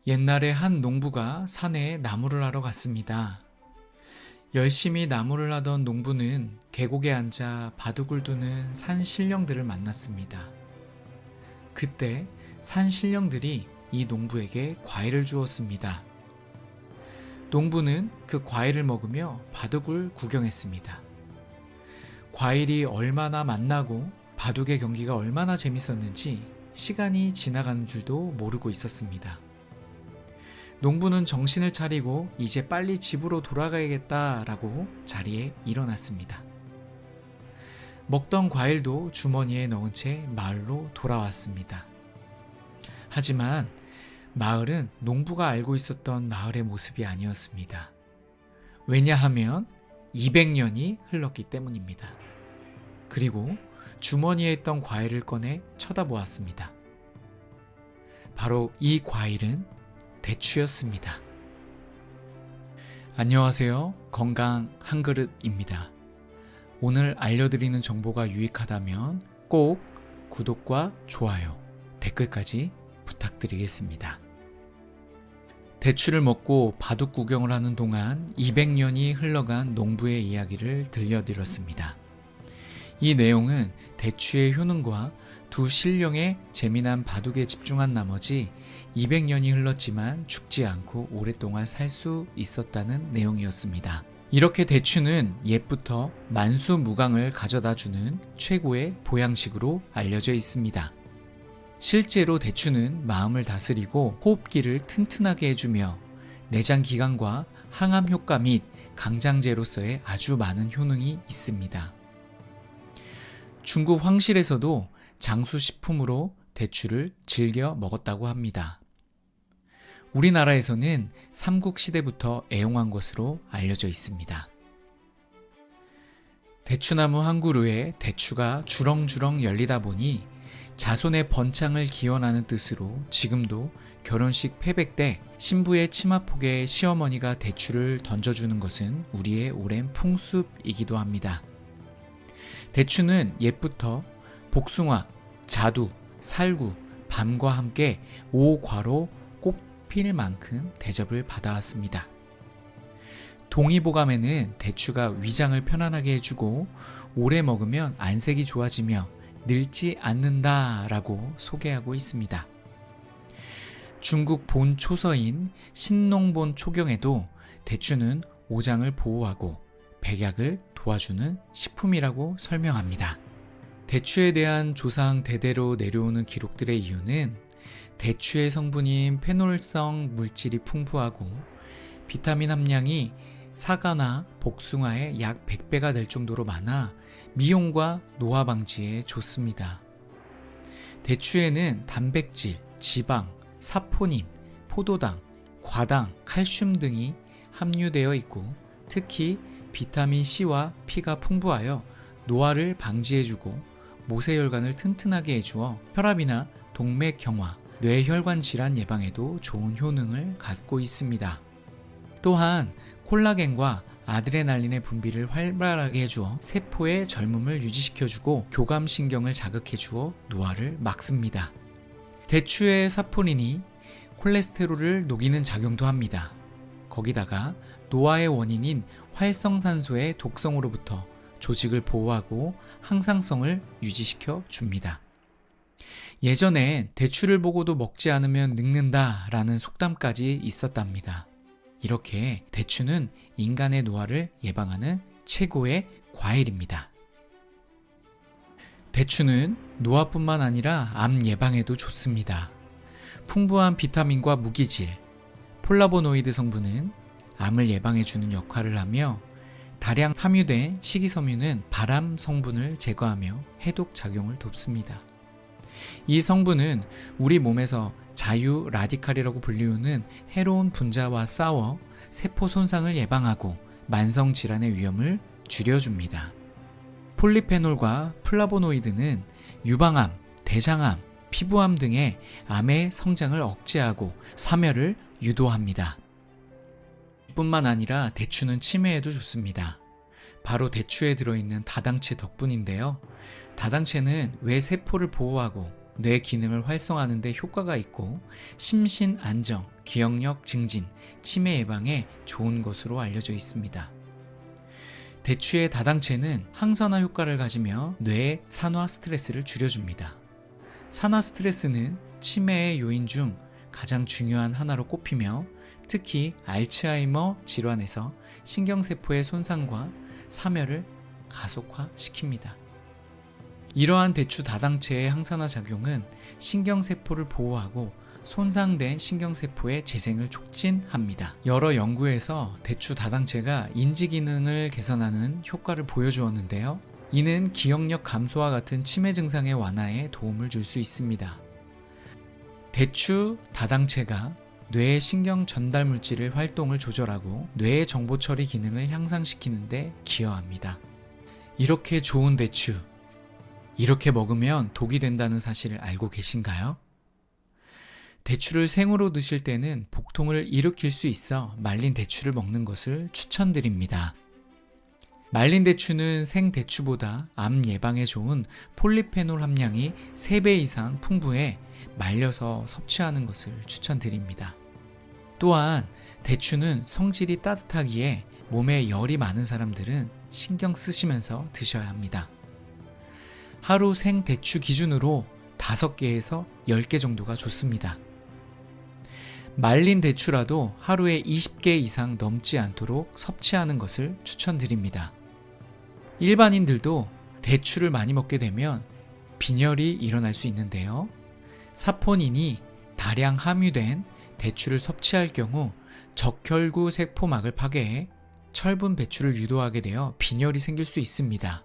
옛날에 한 농부가 산에 나무를 하러 갔습니다. 열심히 나무를 하던 농부는 계곡에 앉아 바둑을 두는 산 신령들을 만났습니다. 그때 산 신령들이 이 농부에게 과일을 주었습니다. 농부는 그 과일을 먹으며 바둑을 구경했습니다. 과일이 얼마나 맛나고 바둑의 경기가 얼마나 재밌었는지 시간이 지나가는 줄도 모르고 있었습니다. 농부는 정신을 차리고 이제 빨리 집으로 돌아가야겠다라고 자리에 일어났습니다. 먹던 과일도 주머니에 넣은 채 마을로 돌아왔습니다. 하지만 마을은 농부가 알고 있었던 마을의 모습이 아니었습니다. 왜냐하면 200년이 흘렀기 때문입니다. 그리고 주머니에 있던 과일을 꺼내 쳐다보았습니다. 바로 이 과일은 대추였습니다. 안녕하세요. 건강 한 그릇입니다. 오늘 알려드리는 정보가 유익하다면 꼭 구독과 좋아요, 댓글까지 부탁드리겠습니다. 대추를 먹고 바둑 구경을 하는 동안 200년이 흘러간 농부의 이야기를 들려드렸습니다. 이 내용은 대추의 효능과 두 신령의 재미난 바둑에 집중한 나머지 200년이 흘렀지만 죽지 않고 오랫동안 살 수 있었다는 내용이었습니다. 이렇게 대추는 옛부터 만수무강을 가져다주는 최고의 보양식으로 알려져 있습니다. 실제로 대추는 마음을 다스리고 호흡기를 튼튼하게 해주며 내장 기관과 항암 효과 및 강장제로서의 아주 많은 효능이 있습니다. 중국 황실에서도 장수식품으로 대추를 즐겨 먹었다고 합니다. 우리나라에서는 삼국시대부터 애용한 것으로 알려져 있습니다. 대추나무 한 그루에 대추가 주렁주렁 열리다 보니 자손의 번창을 기원하는 뜻으로 지금도 결혼식 패백 때 신부의 치마폭에 시어머니가 대추를 던져주는 것은 우리의 오랜 풍습이기도 합니다. 대추는 옛부터 복숭아, 자두, 살구, 밤과 함께 5과로 꼽힐 만큼 대접을 받아왔습니다. 동의보감에는 대추가 위장을 편안하게 해주고 오래 먹으면 안색이 좋아지며 늙지 않는다라고 소개하고 있습니다. 중국 본초서인 신농본 초경에도 대추는 오장을 보호하고 백약을 도와주는 식품이라고 설명합니다. 대추에 대한 조상 대대로 내려오는 기록들의 이유는 대추의 성분인 페놀성 물질이 풍부하고 비타민 함량이 사과나 복숭아의 약 100배가 될 정도로 많아 미용과 노화 방지에 좋습니다. 대추에는 단백질, 지방, 사포닌, 포도당, 과당, 칼슘 등이 함유되어 있고 특히 비타민 C와 P가 풍부하여 노화를 방지해주고 모세혈관을 튼튼하게 해주어 혈압이나 동맥 경화, 뇌혈관 질환 예방에도 좋은 효능을 갖고 있습니다. 또한 콜라겐과 아드레날린의 분비를 활발하게 해주어 세포의 젊음을 유지시켜주고 교감신경을 자극해주어 노화를 막습니다. 대추의 사포닌이 콜레스테롤을 녹이는 작용도 합니다. 거기다가 노화의 원인인 활성산소의 독성으로부터 조직을 보호하고 항상성을 유지시켜 줍니다. 예전엔 대추를 보고도 먹지 않으면 늙는다라는 속담까지 있었답니다. 이렇게 대추는 인간의 노화를 예방하는 최고의 과일입니다. 대추는 노화뿐만 아니라 암 예방에도 좋습니다. 풍부한 비타민과 무기질, 폴라보노이드 성분은 암을 예방해주는 역할을 하며 다량 함유된 식이섬유는 발암 성분을 제거하며 해독 작용을 돕습니다. 이 성분은 우리 몸에서 자유 라디칼이라고 불리우는 해로운 분자와 싸워 세포 손상을 예방하고 만성 질환의 위험을 줄여줍니다. 폴리페놀과 플라보노이드는 유방암, 대장암, 피부암 등의 암의 성장을 억제하고 사멸을 유도합니다. 뿐만 아니라 대추는 치매에도 좋습니다. 바로 대추에 들어있는 다당체 덕분인데요. 다당체는 외세포를 보호하고 뇌 기능을 활성화하는 데 효과가 있고 심신 안정, 기억력 증진, 치매 예방에 좋은 것으로 알려져 있습니다. 대추의 다당체는 항산화 효과를 가지며 뇌의 산화 스트레스를 줄여줍니다. 산화 스트레스는 치매의 요인 중 가장 중요한 하나로 꼽히며 특히 알츠하이머 질환에서 신경세포의 손상과 사멸을 가속화시킵니다. 이러한 대추 다당체의 항산화 작용은 신경세포를 보호하고 손상된 신경세포의 재생을 촉진합니다. 여러 연구에서 대추 다당체가 인지 기능을 개선하는 효과를 보여주었는데요. 이는 기억력 감소와 같은 치매 증상의 완화에 도움을 줄 수 있습니다. 대추 다당체가 뇌의 신경 전달 물질의 활동을 조절하고 뇌의 정보 처리 기능을 향상시키는 데 기여합니다. 이렇게 좋은 대추, 이렇게 먹으면 독이 된다는 사실을 알고 계신가요? 대추를 생으로 드실 때는 복통을 일으킬 수 있어 말린 대추를 먹는 것을 추천드립니다. 말린 대추는 생 대추보다 암 예방에 좋은 폴리페놀 함량이 3배 이상 풍부해 말려서 섭취하는 것을 추천드립니다. 또한 대추는 성질이 따뜻하기에 몸에 열이 많은 사람들은 신경 쓰시면서 드셔야 합니다. 하루 생 대추 기준으로 5개에서 10개 정도가 좋습니다. 말린 대추라도 하루에 20개 이상 넘지 않도록 섭취하는 것을 추천드립니다. 일반인들도 대추를 많이 먹게 되면 빈혈이 일어날 수 있는데요. 사포닌이 다량 함유된 대추를 섭취할 경우 적혈구 세포막을 파괴해 철분 배출을 유도하게 되어 빈혈이 생길 수 있습니다.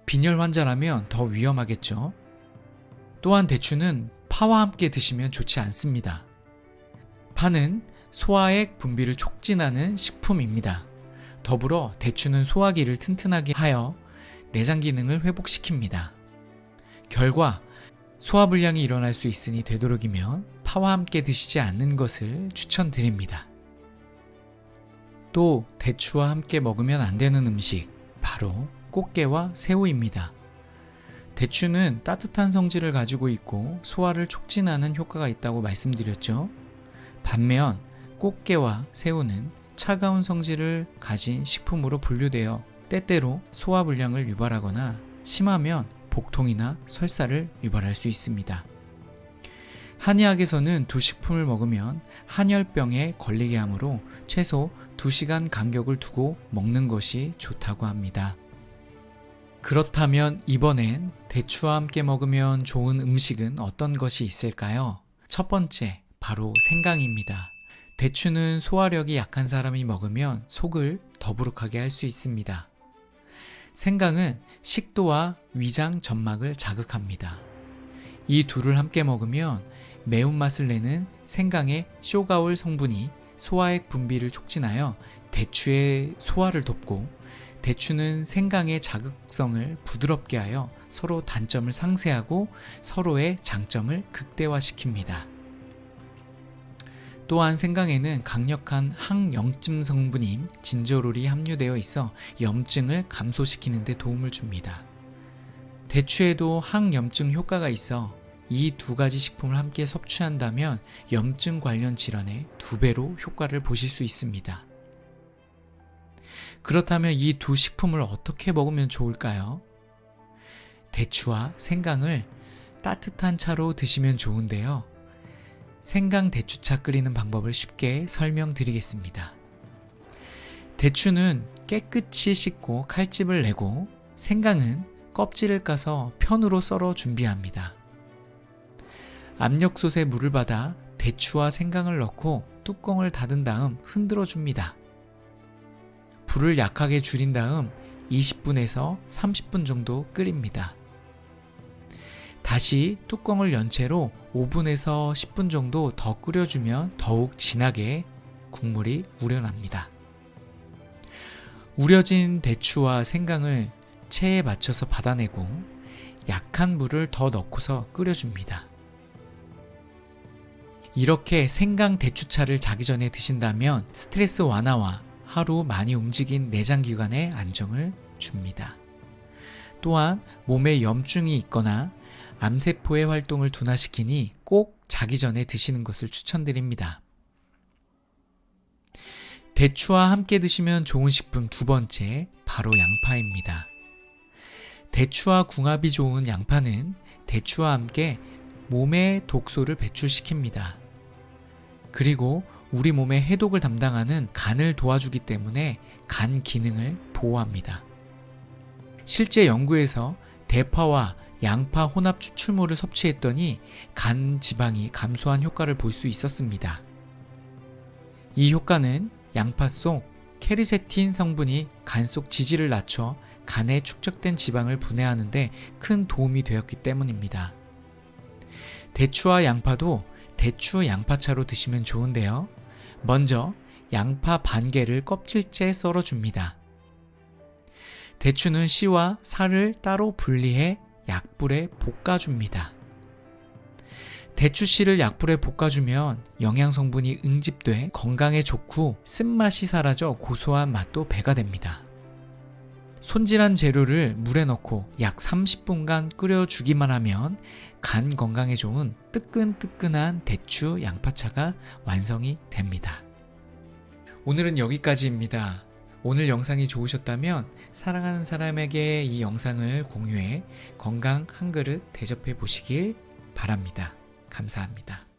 빈혈 환자라면 더 위험하겠죠. 또한 대추는 파와 함께 드시면 좋지 않습니다. 파는 소화액 분비를 촉진하는 식품입니다. 더불어 대추는 소화기를 튼튼하게 하여 내장 기능을 회복시킵니다. 결과 소화불량이 일어날 수 있으니 되도록이면 파와 함께 드시지 않는 것을 추천드립니다. 또 대추와 함께 먹으면 안 되는 음식, 바로 꽃게와 새우입니다. 대추는 따뜻한 성질을 가지고 있고 소화를 촉진하는 효과가 있다고 말씀드렸죠. 반면 꽃게와 새우는 차가운 성질을 가진 식품으로 분류되어 때때로 소화불량을 유발하거나 심하면 복통이나 설사를 유발할 수 있습니다. 한의학에서는 두 식품을 먹으면 한열병에 걸리게 하므로 최소 2시간 간격을 두고 먹는 것이 좋다고 합니다. 그렇다면 이번엔 대추와 함께 먹으면 좋은 음식은 어떤 것이 있을까요? 첫 번째, 바로 생강입니다. 대추는 소화력이 약한 사람이 먹으면 속을 더부룩하게 할 수 있습니다. 생강은 식도와 위장 점막을 자극합니다. 이 둘을 함께 먹으면 매운맛을 내는 생강의 쇼가올 성분이 소화액 분비를 촉진하여 대추의 소화를 돕고 대추는 생강의 자극성을 부드럽게 하여 서로 단점을 상쇄하고 서로의 장점을 극대화시킵니다. 또한 생강에는 강력한 항염증 성분인 진저롤이 함유되어 있어 염증을 감소시키는 데 도움을 줍니다. 대추에도 항염증 효과가 있어 이 2가지 식품을 함께 섭취한다면 염증 관련 질환에 2배로 효과를 보실 수 있습니다. 그렇다면 이 2 식품을 어떻게 먹으면 좋을까요? 대추와 생강을 따뜻한 차로 드시면 좋은데요. 생강 대추차 끓이는 방법을 쉽게 설명드리겠습니다. 대추는 깨끗이 씻고 칼집을 내고 생강은 껍질을 까서 편으로 썰어 준비합니다. 압력솥에 물을 받아 대추와 생강을 넣고 뚜껑을 닫은 다음 흔들어 줍니다. 불을 약하게 줄인 다음 20분에서 30분 정도 끓입니다. 다시 뚜껑을 연 채로 5분에서 10분 정도 더 끓여주면 더욱 진하게 국물이 우러납니다. 우려진 대추와 생강을 체에 맞춰서 받아내고 약한 물을 더 넣고서 끓여줍니다. 이렇게 생강 대추차를 자기 전에 드신다면 스트레스 완화와 하루 많이 움직인 내장기관에 안정을 줍니다. 또한 몸에 염증이 있거나 암세포의 활동을 둔화시키니 꼭 자기 전에 드시는 것을 추천드립니다. 대추와 함께 드시면 좋은 식품 두 번째, 바로 양파입니다. 대추와 궁합이 좋은 양파는 대추와 함께 몸의 독소를 배출시킵니다. 그리고 우리 몸의 해독을 담당하는 간을 도와주기 때문에 간 기능을 보호합니다. 실제 연구에서 대파와 양파 혼합 추출물을 섭취했더니 간 지방이 감소한 효과를 볼 수 있었습니다. 이 효과는 양파 속 케리세틴 성분이 간 속 지질을 낮춰 간에 축적된 지방을 분해하는 데 큰 도움이 되었기 때문입니다. 대추와 양파도 대추 양파차로 드시면 좋은데요. 먼저 양파 반 개를 껍질째 썰어줍니다. 대추는 씨와 살을 따로 분리해 약불에 볶아줍니다. 대추씨를 약불에 볶아주면 영양성분이 응집돼 건강에 좋고 쓴맛이 사라져 고소한 맛도 배가 됩니다. 손질한 재료를 물에 넣고 약 30분간 끓여주기만 하면 간 건강에 좋은 뜨끈뜨끈한 대추 양파차가 완성이 됩니다. 오늘은 여기까지입니다. 오늘 영상이 좋으셨다면 사랑하는 사람에게 이 영상을 공유해 건강 한 그릇 대접해 보시길 바랍니다. 감사합니다.